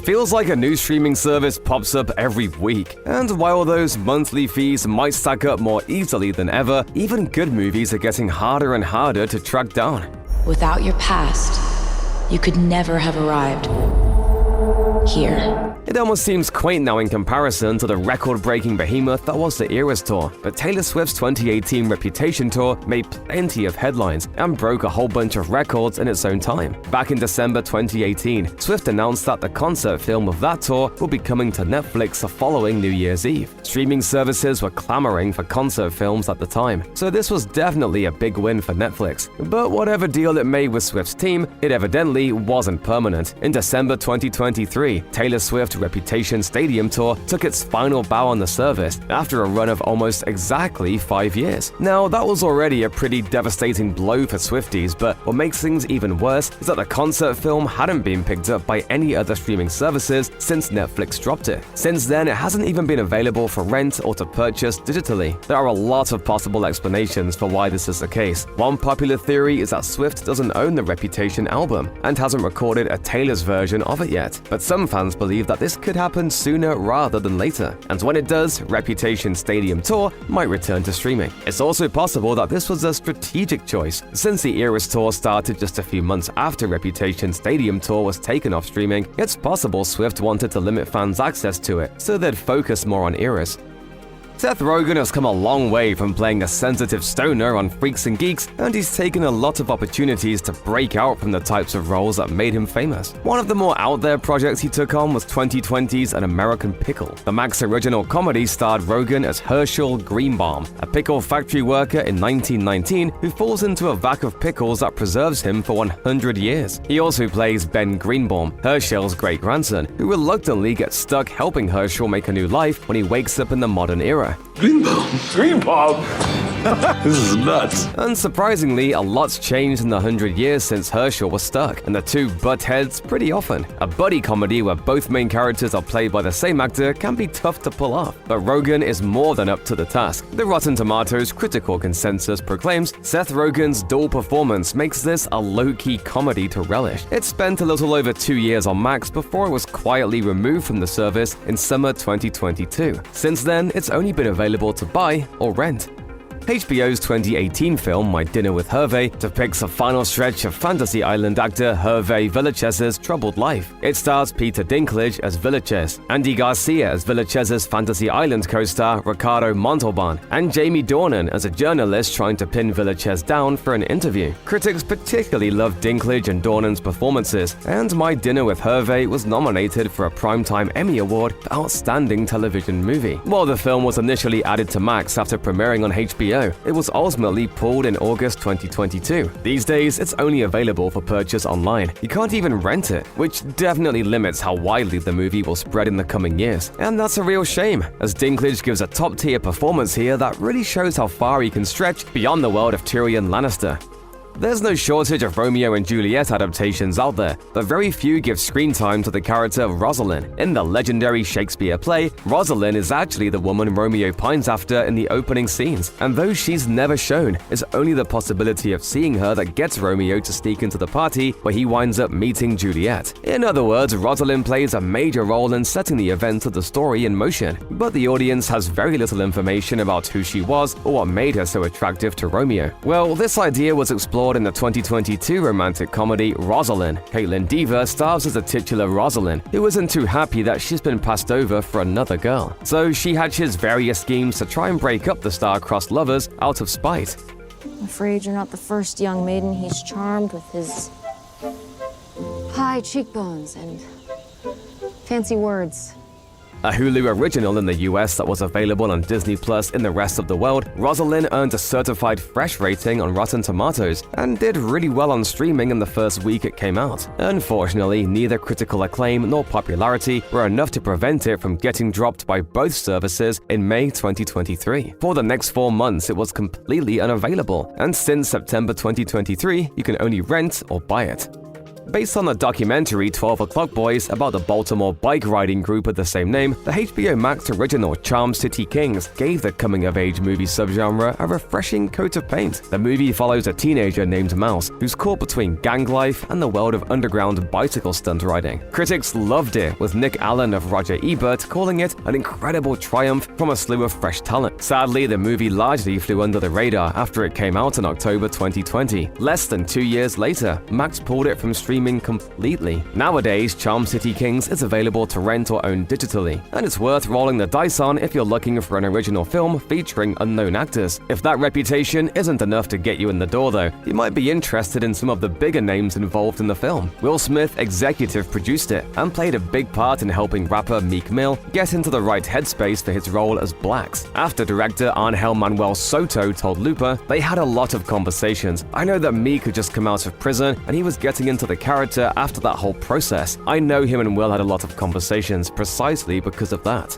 feels like a new streaming service pops up every week. And while those monthly fees might stack up more easily than ever, even good movies are getting harder and harder to track down. Without your past, you could never have arrived here. It almost seems quaint now in comparison to the record-breaking behemoth that was the Eras Tour, but Taylor Swift's 2018 Reputation Tour made plenty of headlines and broke a whole bunch of records in its own time. Back in December 2018, Swift announced that the concert film of that tour will be coming to Netflix the following New Year's Eve. Streaming services were clamoring for concert films at the time, so this was definitely a big win for Netflix. But whatever deal it made with Swift's team, it evidently wasn't permanent. In December 2023, Taylor Swift Reputation Stadium Tour took its final bow on the service after a run of almost exactly 5 years. Now, that was already a pretty devastating blow for Swifties, but what makes things even worse is that the concert film hadn't been picked up by any other streaming services since Netflix dropped it. Since then, it hasn't even been available for rent or to purchase digitally. There are a lot of possible explanations for why this is the case. One popular theory is that Swift doesn't own the Reputation album and hasn't recorded a Taylor's version of it yet, but some fans believe that this could happen sooner rather than later, and when it does, Reputation Stadium Tour might return to streaming. It's also possible that this was a strategic choice. Since the Eras Tour started just a few months after Reputation Stadium Tour was taken off streaming, it's possible Swift wanted to limit fans' access to it, so they'd focus more on Eras. Seth Rogen has come a long way from playing a sensitive stoner on Freaks and Geeks, and he's taken a lot of opportunities to break out from the types of roles that made him famous. One of the more out-there projects he took on was 2020's An American Pickle. The Max original comedy starred Rogen as Herschel Greenbaum, a pickle factory worker in 1919 who falls into a vat of pickles that preserves him for 100 years. He also plays Ben Greenbaum, Herschel's great-grandson, who reluctantly gets stuck helping Herschel make a new life when he wakes up in the modern era. Greenbaum! This is nuts. Unsurprisingly, a lot's changed in the 100 years since Herschel was stuck, and the two butt heads pretty often. A buddy comedy where both main characters are played by the same actor can be tough to pull off, but Rogen is more than up to the task. The Rotten Tomatoes critical consensus proclaims Seth Rogen's dual performance makes this a low-key comedy to relish. It spent a little over 2 years on Max before it was quietly removed from the service in summer 2022. Since then, it's only been available to buy or rent. HBO's 2018 film My Dinner with Hervé depicts the final stretch of Fantasy Island actor Hervé Villechaise's troubled life. It stars Peter Dinklage as Villechaise, Andy Garcia as Villechaise's Fantasy Island co-star Ricardo Montalban, and Jamie Dornan as a journalist trying to pin Villechaise down for an interview. Critics particularly loved Dinklage and Dornan's performances, and My Dinner with Hervé was nominated for a Primetime Emmy Award for Outstanding Television Movie. While the film was initially added to Max after premiering on HBO, it was ultimately pulled in August 2022. These days, it's only available for purchase online. You can't even rent it, which definitely limits how widely the movie will spread in the coming years. And that's a real shame, as Dinklage gives a top-tier performance here that really shows how far he can stretch beyond the world of Tyrion Lannister. There's no shortage of Romeo and Juliet adaptations out there, but very few give screen time to the character of Rosaline. In the legendary Shakespeare play, Rosaline is actually the woman Romeo pines after in the opening scenes, and though she's never shown, it's only the possibility of seeing her that gets Romeo to sneak into the party where he winds up meeting Juliet. In other words, Rosaline plays a major role in setting the events of the story in motion, but the audience has very little information about who she was or what made her so attractive to Romeo. Well, this idea was explored in the 2022 romantic comedy Rosaline. Caitlin Dever stars as the titular Rosaline, who isn't too happy that she's been passed over for another girl. So she hatches various schemes to try and break up the star-crossed lovers out of spite. I'm afraid you're not the first young maiden he's charmed with his high cheekbones and fancy words. A Hulu original in the US that was available on Disney Plus in the rest of the world, Rosaline earned a certified fresh rating on Rotten Tomatoes and did really well on streaming in the first week it came out. Unfortunately, neither critical acclaim nor popularity were enough to prevent it from getting dropped by both services in May 2023. For the next 4 months, it was completely unavailable, and since September 2023, you can only rent or buy it. Based on the documentary 12 O'Clock Boys about the Baltimore bike riding group of the same name, the HBO Max original Charm City Kings gave the coming-of-age movie subgenre a refreshing coat of paint. The movie follows a teenager named Mouse, who's caught between gang life and the world of underground bicycle stunt riding. Critics loved it, with Nick Allen of Roger Ebert calling it an incredible triumph from a slew of fresh talent. Sadly, the movie largely flew under the radar after it came out in October 2020. Less than 2 years later, Max pulled it from streaming completely. Nowadays, Charm City Kings is available to rent or own digitally, and it's worth rolling the dice on if you're looking for an original film featuring unknown actors. If that reputation isn't enough to get you in the door though, you might be interested in some of the bigger names involved in the film. Will Smith executive produced it and played a big part in helping rapper Meek Mill get into the right headspace for his role as Blacks. After director Angel Manuel Soto told Looper, they had a lot of conversations. I know that Meek had just come out of prison and he was getting into the character after that whole process. I know him and Will had a lot of conversations precisely because of that.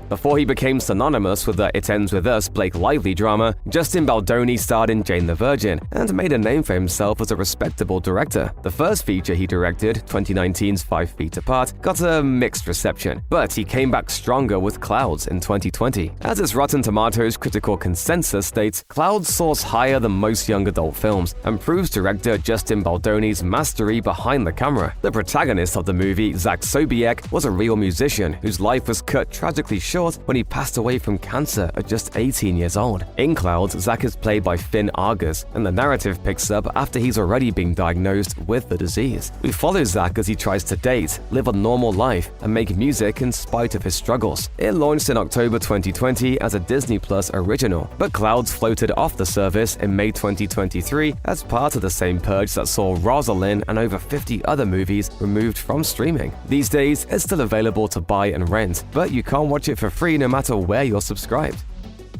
Before he became synonymous with the It Ends With Us Blake Lively drama, Justin Baldoni starred in Jane the Virgin and made a name for himself as a respectable director. The first feature he directed, 2019's 5 Feet Apart, got a mixed reception, but he came back stronger with Clouds in 2020. As its Rotten Tomatoes critical consensus states, Clouds soars higher than most young adult films and proves director Justin Baldoni's mastery behind the camera. The protagonist of the movie, Zach Sobiech, was a real musician whose life was cut tragically short when he passed away from cancer at just 18 years old. In Clouds, Zach is played by Finn Argus, and the narrative picks up after he's already been diagnosed with the disease. We follow Zach as he tries to date, live a normal life, and make music in spite of his struggles. It launched in October 2020 as a Disney Plus original, but Clouds floated off the service in May 2023 as part of the same purge that saw Rosaline and over 50 other movies removed from streaming. These days, it's still available to buy and rent, but you can't watch it for free no matter where you're subscribed.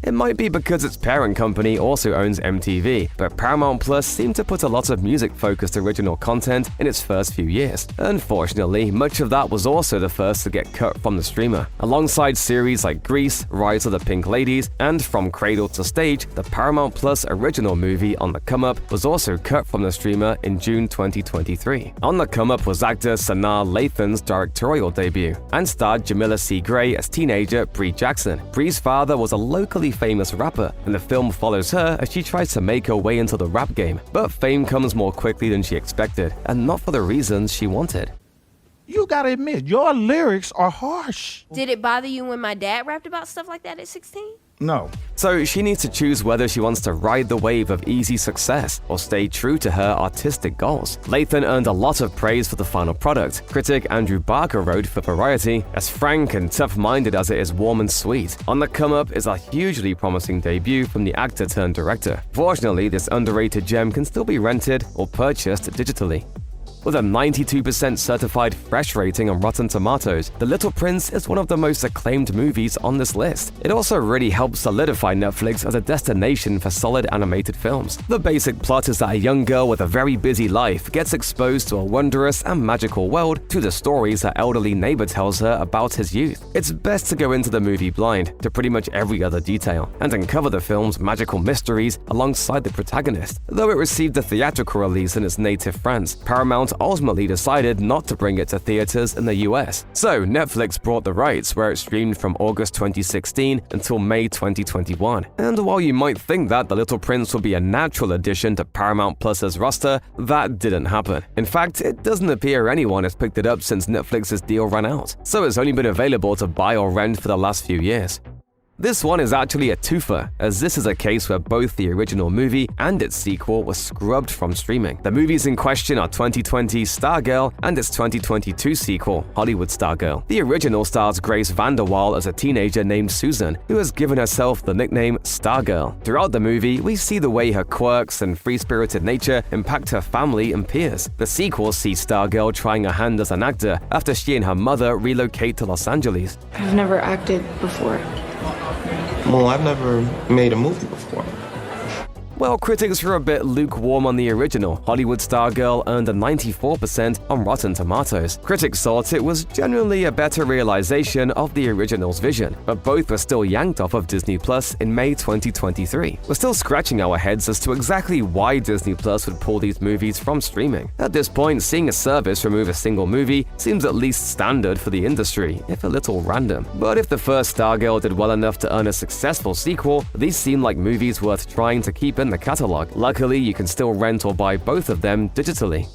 It might be because its parent company also owns MTV, but Paramount Plus seemed to put a lot of music-focused original content in its first few years. Unfortunately, much of that was also the first to get cut from the streamer. Alongside series like Grease, Rise of the Pink Ladies, and From Cradle to Stage, the Paramount Plus original movie On the Come Up was also cut from the streamer in June 2023. On the Come Up was actor Sanaa Lathan's directorial debut, and starred Jamila C. Gray as teenager Bree Jackson. Bree's father was a locally famous rapper, and the film follows her as she tries to make her way into the rap game. But fame comes more quickly than she expected, and not for the reasons she wanted. You gotta admit, your lyrics are harsh. Did it bother you when my dad rapped about stuff like that at 16? No. So she needs to choose whether she wants to ride the wave of easy success or stay true to her artistic goals. Lathan earned a lot of praise for the final product. Critic Andrew Barker wrote for Variety, "As frank and tough-minded as it is warm and sweet, On the Come Up is a hugely promising debut from the actor-turned-director. Fortunately, this underrated gem can still be rented or purchased digitally." With a 92% certified fresh rating on Rotten Tomatoes, The Little Prince is one of the most acclaimed movies on this list. It also really helps solidify Netflix as a destination for solid animated films. The basic plot is that a young girl with a very busy life gets exposed to a wondrous and magical world through the stories her elderly neighbor tells her about his youth. It's best to go into the movie blind to pretty much every other detail and uncover the film's magical mysteries alongside the protagonist. Though it received a theatrical release in its native France, Paramount ultimately decided not to bring it to theaters in the US. So Netflix bought the rights, where it streamed from August 2016 until May 2021. And while you might think that The Little Prince would be a natural addition to Paramount Plus's roster, that didn't happen. In fact, it doesn't appear anyone has picked it up since Netflix's deal ran out, so it's only been available to buy or rent for the last few years. This one is actually a twofer, as this is a case where both the original movie and its sequel were scrubbed from streaming. The movies in question are 2020's Stargirl and its 2022 sequel, Hollywood Stargirl. The original stars Grace VanderWaal as a teenager named Susan, who has given herself the nickname Stargirl. Throughout the movie, we see the way her quirks and free-spirited nature impact her family and peers. The sequel sees Stargirl trying her hand as an actor after she and her mother relocate to Los Angeles. I've never acted before. Well, I've never made a movie before. Well, critics were a bit lukewarm on the original. Hollywood Stargirl earned a 94% on Rotten Tomatoes. Critics thought it was generally a better realization of the original's vision, but both were still yanked off of Disney Plus in May 2023. We're still scratching our heads as to exactly why Disney Plus would pull these movies from streaming. At this point, seeing a service remove a single movie seems at least standard for the industry, if a little random. But if the first Stargirl did well enough to earn a successful sequel, these seem like movies worth trying to keep in the catalog. Luckily, you can still rent or buy both of them digitally.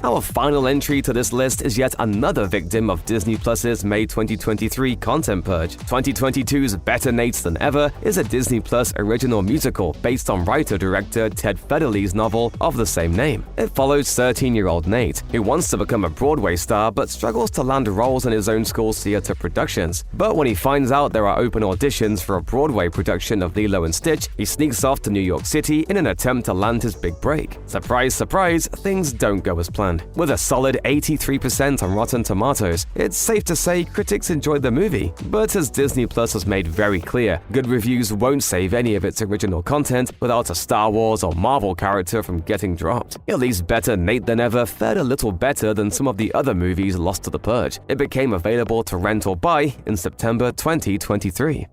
Our final entry to this list is yet another victim of Disney Plus's May 2023 content purge. 2022's Better Nates Than Ever is a Disney Plus original musical based on writer-director Ted Federle's novel of the same name. It follows 13-year-old Nate, who wants to become a Broadway star but struggles to land roles in his own school's theater productions. But when he finds out there are open auditions for a Broadway production of Lilo and Stitch, he sneaks off to New York City in an attempt to land his big break. Surprise, surprise, things don't go as planned. With a solid 83% on Rotten Tomatoes, it's safe to say critics enjoyed the movie. But as Disney Plus has made very clear, good reviews won't save any of its original content without a Star Wars or Marvel character from getting dropped. At least Better Nate Than Ever fared a little better than some of the other movies lost to the purge. It became available to rent or buy in September 2023.